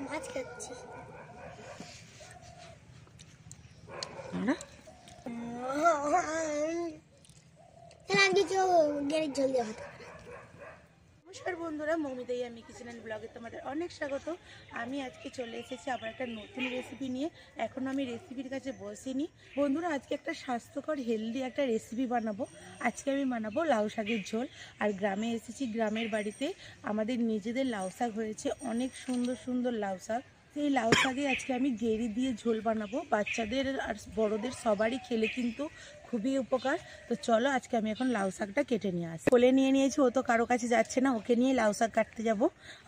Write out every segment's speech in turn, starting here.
মাছ খাচ্ছি। নমস্কার বন্ধুরা, মৌমিতাই আমি কিচেন অ্যান্ড ব্লগে তোমাদের অনেক স্বাগত। আমি আজকে চলে এসেছি আবার একটা নতুন রেসিপি নিয়ে। এখনও আমি রেসিপির কাছে বসিনি বন্ধুরা। আজকে একটা স্বাস্থ্যকর হেলদি একটা রেসিপি বানাবো। আজকে আমি বানাবো লাউ শাকের ঝোল। আর গ্রামে এসেছি, গ্রামের বাড়িতে আমাদের নিজেদের লাউ শাক হয়েছে, অনেক সুন্দর সুন্দর লাউ শাক। এই লাউ শাকে আজকে আমি গেঁড়ি দিয়ে ঝোল বানাবো। বাচ্চাদের আর বড়দের সবারই খেলে কিন্তু খুবই উপকার। তো চলো আজকে আমি এখন লাউ শাকটা কেটে নিয়ে আসি। কোলে নিয়ে নিয়েছি, ও তো কারো কাছে যাচ্ছে না, ওকে নিয়ে লাউ শাক কাটতে যাব।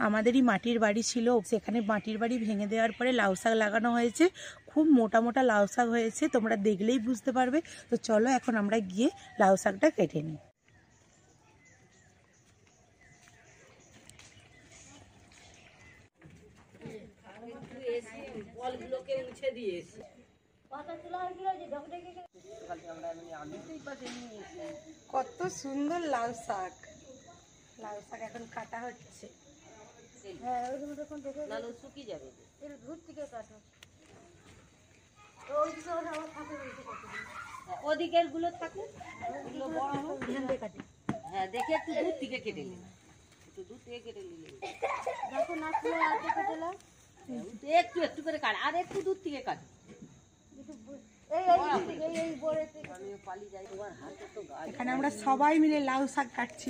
আমাদেরই মাটির বাড়ি ছিল, সেখানে মাটির বাড়ি ভেঙে দেওয়ার পরে লাউ শাক লাগানো হয়েছে। খুব মোটা মোটা লাউ শাক হয়েছে, তোমরা দেখলেই বুঝতে পারবে। তো চলো এখন আমরা গিয়ে লাউ শাকটা কেটে নিই। কত সুন্দর লাউ শাক। লাউ শাক এখন কাটা হচ্ছে। ওদিকের গুলো থাকে, হ্যাঁ দেখে একটু দূর থেকে কেটে নিন, একটু দূর থেকে কেটে নিলে দেখো না একটু একটু করে কাট, আর একটু দূর থেকে কাট। এখানে আমরা সবাই মিলে লাউ শাক কাটছি।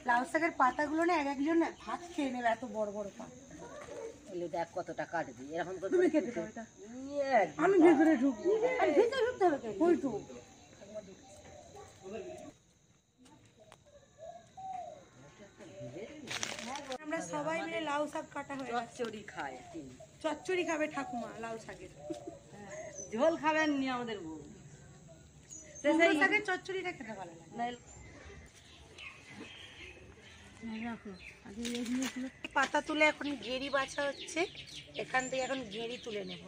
লাউ শাকের পাতাগুলো না এক একজন না ভাত খেয়ে নেবে, এত বড় বড় পাতা। দেখ কতটা কাটবি, এরকম করে তুমি খেতে পারো এটা? আমি ভেতরে ঢুকবো, আর ভেতরে ঢুকতে হবে কেন? ওই তো আমরা সবাই মিলে লাউ শাক কাটা হয়ে গেছে। চচ্চড়ি খায়, চচ্চড়ি খাবে ঠাকুমা লাউ শাকের। ঝোল খাবেন নি আমাদের বউ। লাউ শাকের চচ্চড়িটা খেতে ভালো লাগে। পাতা তুলে এখন গেঁড়ি বাছা হচ্ছে। এখান থেকে এখন গেঁড়ি তুলে নেব।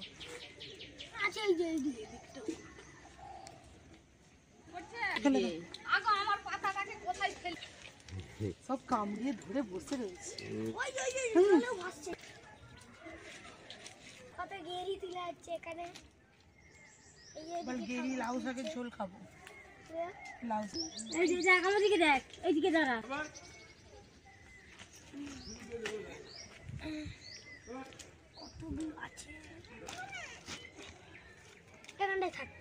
সব কামড়িয়ে ধরে বসে রয়েছে। গেঁড়ি লাউ শাকের ঝোল খাবো। লাউ আমাদেরকে দেখ, এইদিকে দাঁড়া। কতগুলো আছে এখানটায় থাক।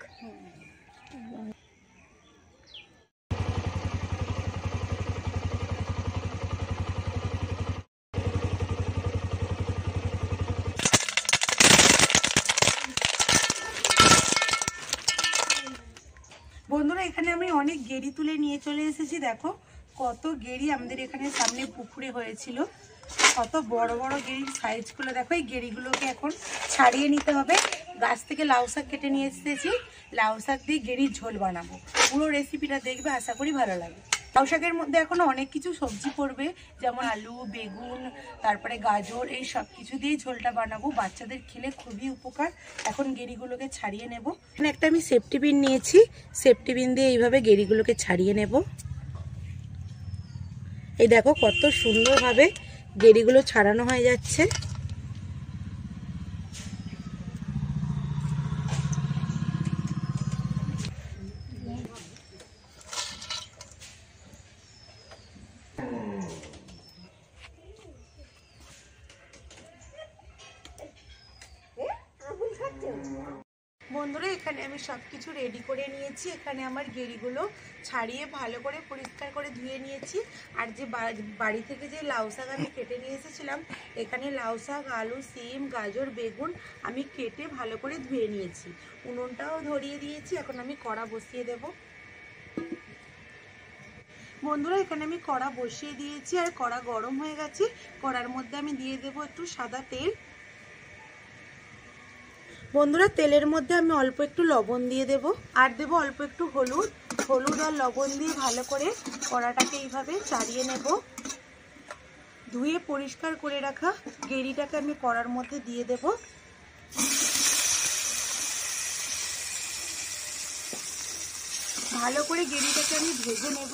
বন্ধুরা এখানে আমি অনেক গেঁড়ি তুলে নিয়ে চলে এসেছি। দেখো কত গেঁড়ি আমাদের এখানে সামনে পুকুরে হয়েছিল। কত বড় বড় গেঁড়ির সাইজগুলো দেখো। এই গেঁড়িগুলোকে এখন ছাড়িয়ে নিতে হবে। গাছ থেকে লাউ শাক কেটে নিয়ে এসেছি, লাউ শাক দিয়ে গেঁড়ির ঝোল বানাবো। পুরো রেসিপিটা দেখবে, আশা করি ভালো লাগে। লাউ শাকের মধ্যে এখনো অনেক কিছু সবজি পড়বে, যেমন আলু, বেগুন, তারপরে গাজর, এই সব কিছু দিয়ে ঝোলটা বানাবো। বাচ্চাদের খেলে খুবই উপকার। এখন গেঁড়িগুলোকে ছাড়িয়ে নেব। এখানে একটা আমি সেফটি পিন নিয়েছি, সেফটি পিন দিয়ে এইভাবে গেঁড়িগুলোকে ছাড়িয়ে নেব। এই দেখো কত সুন্দরভাবে গেঁড়িগুলো ছাড়ানো হয়ে যাচ্ছে। বন্ধুরা এখানে আমি সব কিছু রেডি করে নিয়েছি। এখানে আমার গেঁড়িগুলো ছাড়িয়ে ভালো করে পরিষ্কার করে ধুয়ে নিয়েছি। আর যে বাড়ি থেকে যে লাউ শাক আমি কেটে নিয়ে এসেছিলাম, এখানে লাউ শাক, আলু, সিম, গাজর, বেগুন আমি কেটে ভালো করে ধুয়ে নিয়েছি। উনুনটাও ধরিয়ে দিয়েছি। এখন আমি কড়া বসিয়ে দেব। বন্ধুরা এখানে আমি কড়া বসিয়ে দিয়েছি, আর কড়া গরম হয়ে গেছে। কড়ার মধ্যে আমি দিয়ে দেব একটু সাদা তেল। বন্ধুরা তেলের মধ্যে আমি অল্প একটু লবণ দিয়ে দেব, আর দেব অল্প একটু হলুদ। হলুদ আর লবণ দিয়ে ভালো করে কড়াটাকে এইভাবে চাড়িয়ে নেব। ধুয়ে পরিষ্কার করে রাখা গেঁড়িটাকে আমি কড়ার মধ্যে দিয়ে দেব। ভালো করে গেঁড়িটাকে আমি ভেজে নেব।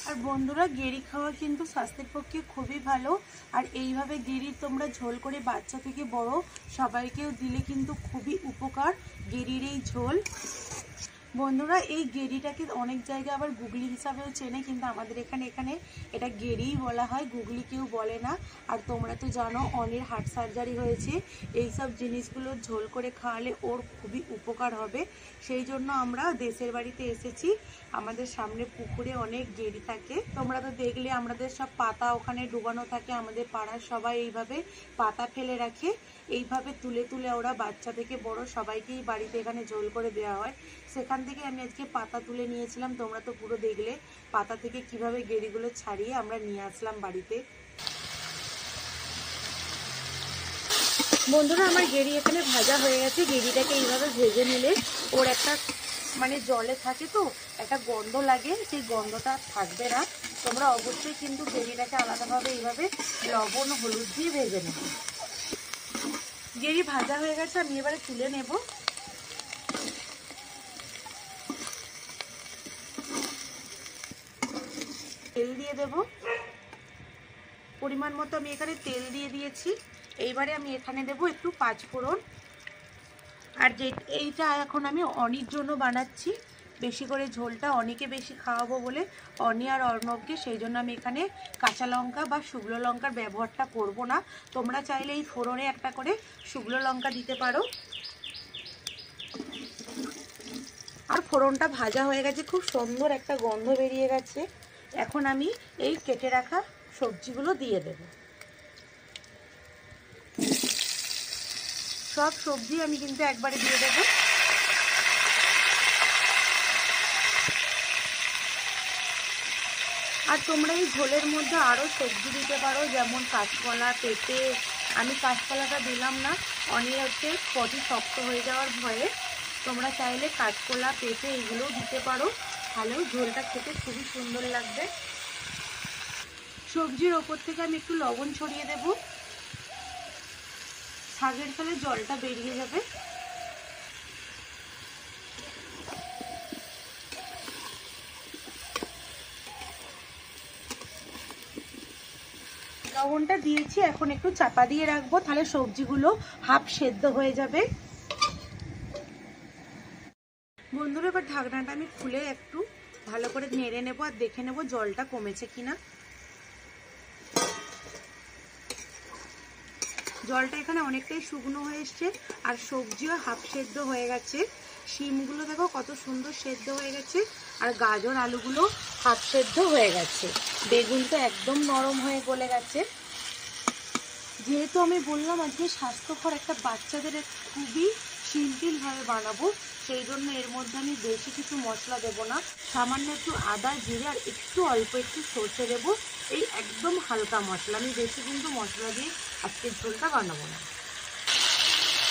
আর বন্ধুরা গেরি খাওয়া কিন্তু স্বাস্থ্যের পক্ষে খুবই ভালো। আর এইভাবে গেরি তোমরা ঝোল করে বাচ্চা থেকে বড় সবাইকেও দিলে কিন্তু খুবই উপকার গেরির এই ঝোল। বন্ধুরা এই গেরিটাকে অনেক জায়গায় আবার গুগলি হিসাবেও চেনে, কিন্তু আমাদের এখানে এটা গেরিই বলা হয়, গুগলি কেউ বলে না। আর তোমরা তো জানো অনির হার্ট সার্জারি হয়েছে, এই সব জিনিসগুলো ঝোল করে খাওয়ালে ওর খুবই উপকার হবে। সেই জন্য আমরা দেশের বাড়িতে এসেছি, আমাদের সামনে পুকুরে অনেক গেরি থাকে। তোমরা তো দেখলে আমাদের সব পাতা ওখানে ডুবানো থাকে, আমাদের পাড়ার সবাই এইভাবে পাতা ফেলে রাখে, এইভাবে তুলে তুলে ওরা বাচ্চা থেকে বড় সবাইকেই বাড়িতে এখানে ঝোল করে দেওয়া হয়। সেখান থেকে আমি আজকে পাতা তুলে নিয়েছিলাম, তোমরা তো পুরো দেখলে পাতা থেকে কিভাবে গেরিগুলো ছাড়িয়ে আমরা নিয়ে আসলাম বাড়িতে। বন্ধুরা আমার গেরি এখানে ভাজা হয়ে গেছে। গেরিটাকে এইভাবে ভেজে নিলে ওর একটা মানে জলে থাকে তো একটা গন্ধ লাগে, সেই গন্ধটা থাকবে না। তোমরা অবশ্যই কিন্তু গেরিটাকে আলাদাভাবে এইভাবে লবণ হলুদ দিয়ে ভেজে নেবে। গেরি ভাজা হয়ে গেছে, আমি এবারে তুলে নেব। তেল দিয়ে দেব পরিমাণ মতো, আমি এখানে তেল দিয়ে দিয়েছি। এইবারে আমি এখানে দেব একটু পাঁচফোড়ন। আর যে এইটা এখন আমি অনির জন্য বানাচ্ছি, বেশি করে ঝোলটা অনিকে বেশি খাওয়াবো বলে, অনি আর অর্ণবকে, সেই জন্য আমি এখানে কাঁচা লঙ্কা বা শুকনো লঙ্কার ব্যবহারটা করব না। তোমরা চাইলে এই ফোড়নে একটা করে শুকনো লঙ্কা দিতে পারো। আর ফোড়নটা ভাজা হয়ে গেছে, খুব সুন্দর একটা গন্ধ বেরিয়ে গেছে। এখন আমি এই কেটে রাখা সবজিগুলো দিয়ে দেব। সব সবজি আমি কিন্তু একবারে দিয়ে দেব। আর তোমরা এই ঝোলের মধ্যে আরও সবজি দিতে পারো, যেমন কাঁচকলা, পেঁপে। আমি কাঁচকলাটা দিলাম না, অনেক হচ্ছে পটি শক্ত হয়ে যাওয়ার ভয়ে। তোমরা চাইলে কাঁচকলা, পেঁপে এগুলোও দিতে পারো, তাহলেও ঝোলটা খেতে খুবই সুন্দর লাগবে। সবজির ওপর থেকে আমি একটু লবণ ছড়িয়ে দেব, শাকের ফলে জলটা বেরিয়ে যাবে। লবণটা দিয়েছি, এখন একটু চাপা দিয়ে রাখবো, তাহলে সবজিগুলো হাফ সেদ্ধ হয়ে যাবে। বন্ধুরা এবার ঢাকনাটা আমি খুলে একটু ভালো করে নেড়ে নেবো আর দেখে নেবো জলটা কমেছে কিনা। জলটা এখানে অনেকটাই শুকনো হয়ে এসছে, আর সবজিও হাফ সেদ্ধ হয়ে গেছে। শিমগুলো দেখো কত সুন্দর সেদ্ধ হয়ে গেছে, আর গাজর আলুগুলো হাফ সেদ্ধ হয়ে গেছে। বেগুন তো একদম নরম হয়ে গলে গেছে। যেহেতু আমি বললাম আজকে স্বাস্থ্যকর একটা বাচ্চাদের খুবই সিম্পলভাবে বানাবো, সেই জন্য এর মধ্যে আমি বেশি কিছু মশলা দেবো না। সামান্য একটু আদা, জিরে আর একটু অল্প একটু সর্ষে দেবো, এই একদম হালকা মশলা। আমি বেশি কিন্তু মশলা দিয়ে আজকের ঝোলটা বানাবো না।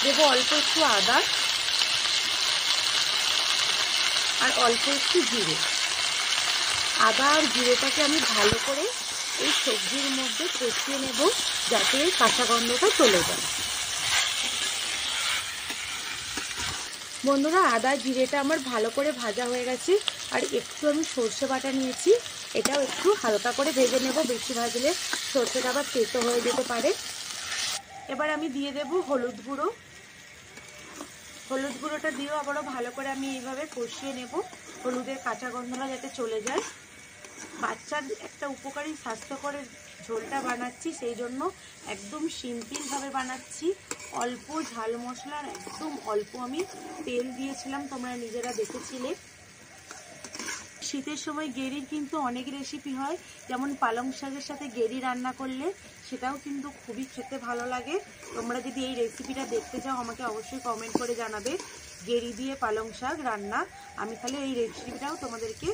দেবো অল্প একটু আদা আর অল্প একটু জিরে। আদা আর জিরেটাকে আমি ভালো করে এই সবজির মধ্যে কষিয়ে নেব, যাতে কাঁচা গন্ধটা চলে যায়। বন্ধুরা আদা জিরেটা আমার ভালো করে ভাজা হয়ে গেছে, আর একটু আমি সর্ষে বাটা নিয়েছি, এটাও একটু হালকা করে ভেজে নেব। বেশি ভাজলে সর্ষেটা আবার তেতো হয়ে যেতে পারে। এবার আমি দিয়ে দেব হলুদ গুঁড়ো। হলুদ গুঁড়োটা দিয়েও আবারও ভালো করে আমি এইভাবে কষিয়ে নেব, হলুদের কাঁচা গন্ধটা যাতে চলে যায়। বাচ্চার একটা উপকারী স্বাস্থ্যকর ঝোলটা বানাচ্ছি, সেই জন্য একদম সিম্পলভাবে বানাচ্ছি। অল্প ঝাল মশলার একদম অল্প আমি তেল দিয়েছিলাম, তোমরা নিজেরা দেখেছিলে। শীতের সময় গেরির কিন্তু অনেক রেসিপি হয়, যেমন পালং শাকের সাথে গেরি রান্না করলে সেটাও কিন্তু খুবই খেতে ভালো লাগে। তোমরা যদি এই রেসিপিটা দেখতে চাও আমাকে অবশ্যই কমেন্ট করে জানাবে, গেরি দিয়ে পালং শাক রান্না। আমি তাহলে এই রেসিপিটাও তোমাদেরকে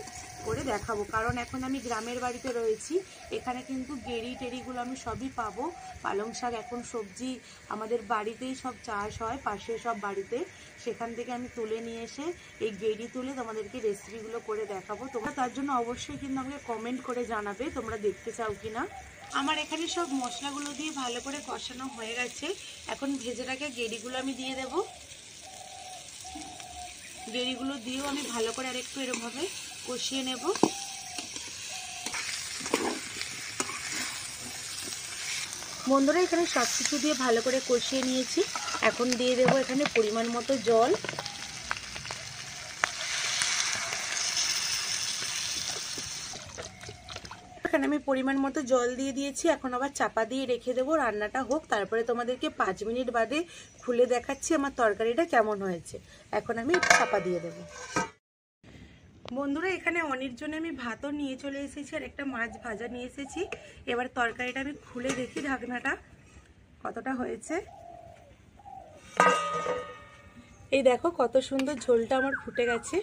করে দেখাবো, কারণ এখন আমি গ্রামের বাড়িতে রয়েছি, এখানে কিন্তু গেরি টেরিগুলো আমি সবই পাবো। পালং শাক এখন সবজি আমাদের বাড়িতেই সব চাষ হয়, পাশে সব বাড়িতে, সেখান থেকে আমি তুলে নিয়ে এসে এই গেরি তুলে তোমাদেরকে রেসিপিগুলো করে দেখাবো। তোমরা তার জন্য অবশ্যই কিন্তু আমাকে কমেন্ট করে জানাবে তোমরা দেখতে চাও কি না। আমার এখানে সব মশলাগুলো দিয়ে ভালো করে কষানো হয়ে গেছে, এখন ভেজে রাখা গেরিগুলো আমি দিয়ে দেব। গেরিগুলো দিয়েও আমি ভালো করে আরেকটু এরকমভাবে কষিয়ে নেব। বন্ধুরা এখানে সব কিছু দিয়ে ভালো করে কষিয়ে নিয়েছি। এখন দিয়ে দেবো এখানে পরিমাণ মতো জল। এখানে আমি পরিমাণ মতো জল দিয়ে দিয়েছি। এখন আবার চাপা দিয়ে রেখে দেবো, রান্নাটা হোক, তারপরে তোমাদেরকে 5 মিনিট বাদে খুলে দেখাচ্ছি আমার তরকারিটা কেমন হয়েছে। এখন আমি চাপা দিয়ে দেবো। বন্ধুরা এখানে অনেক জন্য আমি ভাতও নিয়ে চলে এসেছি আর একটা মাছ ভাজা নিয়ে এসেছি। এবার তরকারিটা আমি খুলে দেখি ঢাকনাটা কতটা হয়েছে। এই দেখো কত সুন্দর ঝোলটা আমার ফুটে গেছে।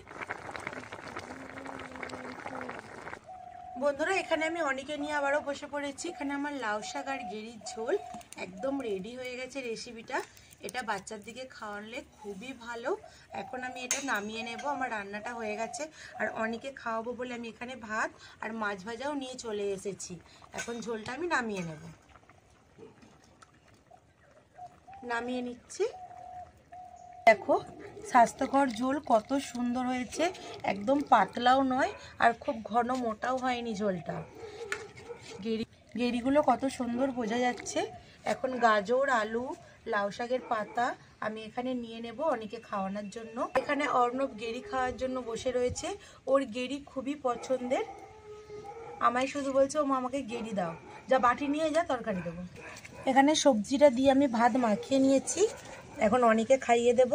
বন্ধুরা এখানে আমি অনেকে নিয়ে আবারও বসে পড়েছি। এখানে আমার লাউ শাক আর গেরির ঝোল একদম রেডি হয়ে গেছে রেসিপিটা। এটা বাচ্চার দিকে খাওয়ালে খুবই ভালো। এখন আমি এটা নামিয়ে নেব, আমার রান্নাটা হয়ে গেছে। আর অনেকে খাওয়াবো বলে আমি এখানে ভাত আর মাছ ভাজাও নিয়ে চলে এসেছি। এখন ঝোলটা আমি নামিয়ে নেব, নামিয়ে নিচ্ছি। দেখো স্বাস্থ্যকর ঝোল কত সুন্দর হয়েছে, একদম পাতলাও নয় আর খুব ঘন মোটাও হয়নি ঝোলটা। গেরিগুলো কত সুন্দর বোঝা যাচ্ছে। এখন গাজর, আলু, লাউ শাকের পাতা আমি এখানে নিয়ে নেব অনেকে খাওয়ানোর জন্য। এখানে অর্ণব গেরি খাওয়ার জন্য বসে রয়েছে। ওর গেরি খুবই পছন্দের। আমায় শুধু বলছে ও মা আমাকে গেরি দাও, যা বাটি নিয়ে যা, তরকারি দেবো। এখানে সবজিটা দিয়ে আমি ভাত মাখিয়ে নিয়েছি, এখন অনেকে খাইয়ে দেব।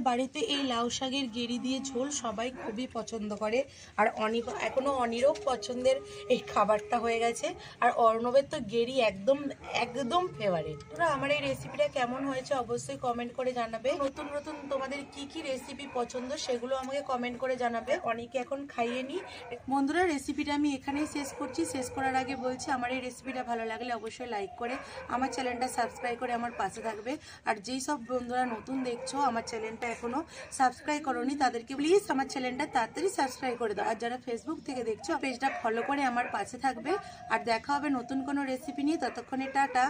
বাড়িতে এই লাউ শাকের গেরি দিয়ে ঝোল সবাই খুবই পছন্দ করে। আর এখনো অনিরও পছন্দের এই খাবারটা হয়ে গেছে। আর অর্ণবের তো গেরি একদম একদম ফেভারিট। তোরা আমার এই রেসিপিটা কেমন হয়েছে অবশ্যই কমেন্ট করে জানাবে। নতুন নতুন তোমাদের কি কি রেসিপি পছন্দ সেগুলো আমাকে কমেন্ট করে জানাবে। অনেকে এখন খাইয়ে নি। বন্ধুরা রেসিপিটা আমি এখানেই শেষ করছি। শেষ করার আগে বলছি আমার এই রেসিপিটা ভালো লাগলে অবশ্যই লাইক করে আমার চ্যানেলটা সাবস্ক্রাইব করে আমার পাশে থাকবে। আর যেই সব বন্ধুরা নতুন দেখছো আমার চ্যানেলটা এখনো সাবস্ক্রাইব করোনি তাদেরকে প্লিজ আমার চ্যানেলটা তাড়াতাড়ি সাবস্ক্রাইব করে দাও। আর যারা ফেসবুক থেকে দেখছো পেজটা ফলো করে আমার পাশে থাকবে। আর দেখা হবে নতুন কোনো রেসিপি নিয়ে। ততক্ষণে টাটা।